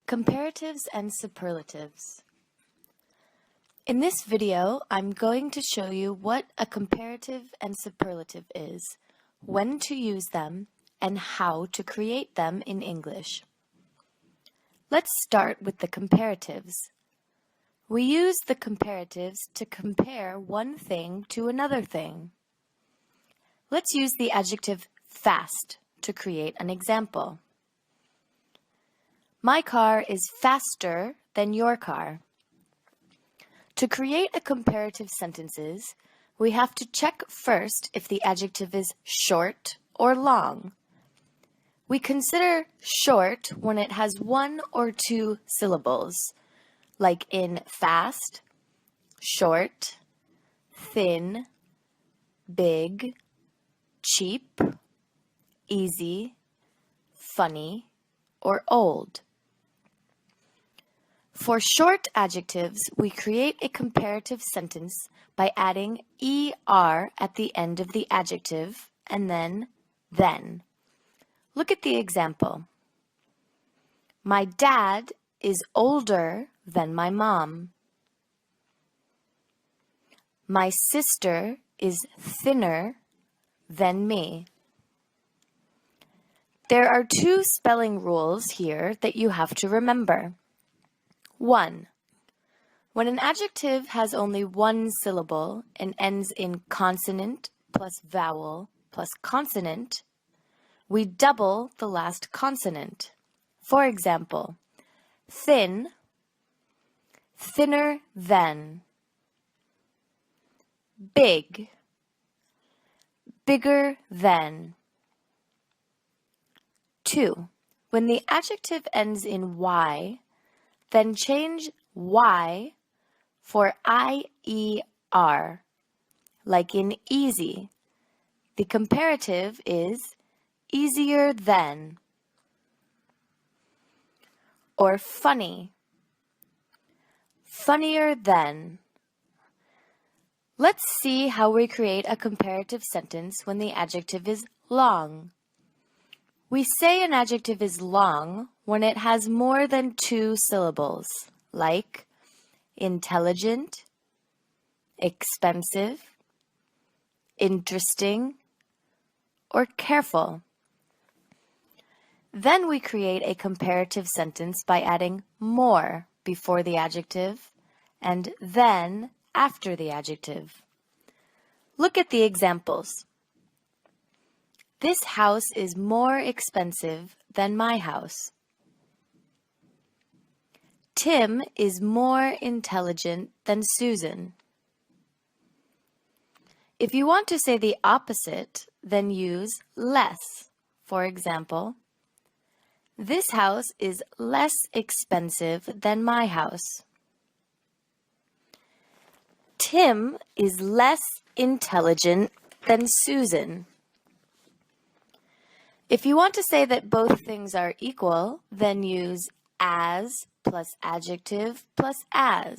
Comparatives and superlatives. In this video, I'm going to show you what a comparative and superlative is, when to use them, and how to create them in English. Let's start with the comparatives. We use the comparatives to compare one thing to another thing. Let's use the adjective fast to create an example. My car is faster than your car. To create a comparative sentences, we have to check first if the adjective is short or long. We consider short when it has one or two syllables, like in fast, short, thin, big, cheap, easy, funny, or old. For short adjectives, we create a comparative sentence by adding ER at the end of the adjective and then. Look at the example. My dad is older than my mom. My sister is thinner than me. There are two spelling rules here that you have to remember. 1. When an adjective has only one syllable and ends in consonant plus vowel plus consonant, we double the last consonant. For example, thin, thinner than. Big, bigger than. 2. When the adjective ends in Y, then change Y for IER, like in easy. The comparative is easier than. Or funny, funnier than. Let's see how we create a comparative sentence when the adjective is long. We say an adjective is long when it has more than two syllables, like intelligent, expensive, interesting, or careful. Then we create a comparative sentence by adding more before the adjective and then after the adjective. Look at the examples. This house is more expensive than my house. Tim is more intelligent than Susan. If you want to say the opposite, then use less. For example, this house is less expensive than my house. Tim is less intelligent than Susan. If you want to say that both things are equal, then use as plus adjective plus as.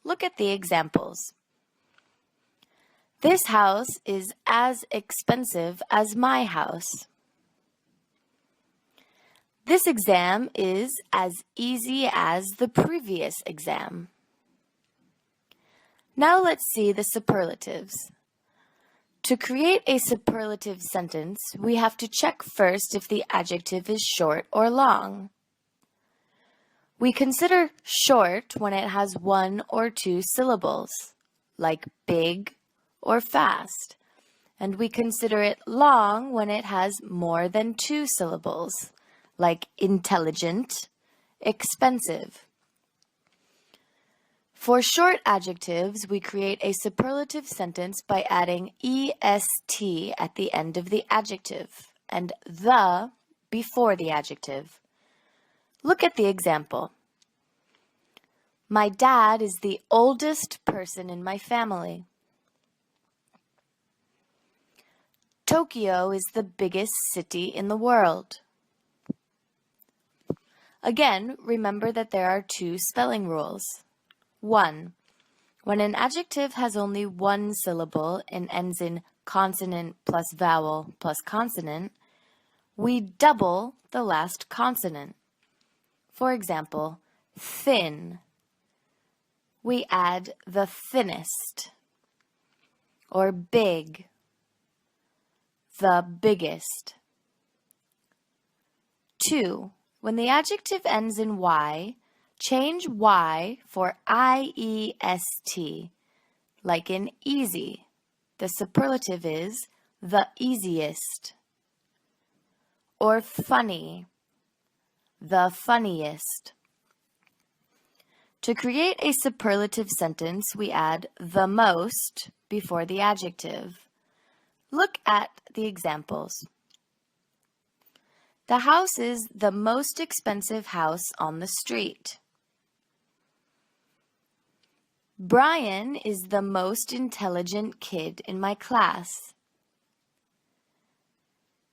Look at the examples. This house is as expensive as my house. This exam is as easy as the previous exam. Now let's see the superlatives. To create a superlative sentence, we have to check first if the adjective is short or long. We consider short when it has one or two syllables, like big or fast, and we consider it long when it has more than two syllables, like intelligent, expensive. For short adjectives, we create a superlative sentence by adding est at the end of the adjective and the before the adjective. Look at the example. My dad is the oldest person in my family. Tokyo is the biggest city in the world. Again, remember that there are two spelling rules. 1. When an adjective has only one syllable and ends in consonant plus vowel plus consonant, we double the last consonant. For example, thin. We add the thinnest. Or big, the biggest. 2. When the adjective ends in y, change y for iest, like in easy. The superlative is the easiest. Or funny, the funniest. To create a superlative sentence, we add the most before the adjective. Look at the examples. The house is the most expensive house on the street. Brian is the most intelligent kid in my class.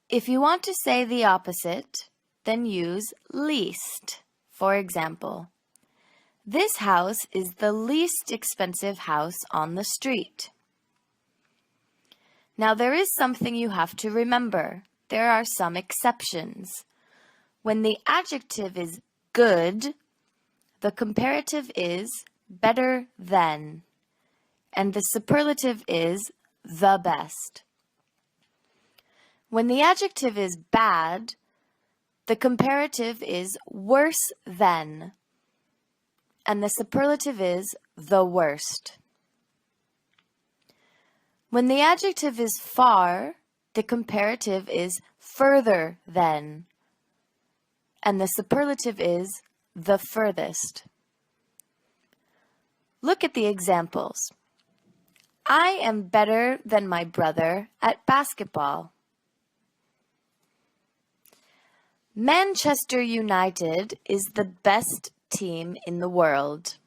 If you want to say the opposite, then use least. For example, this house is the least expensive house on the street. Now there is something you have to remember. There are some exceptions. When the adjective is good, the comparative is better than, and the superlative is the best. When the adjective is bad, the comparative is worse than, and the superlative is the worst. When the adjective is far, the comparative is further than, and the superlative is the furthest. Look at the examples. I am better than my brother at basketball. Manchester United is the best team in the world.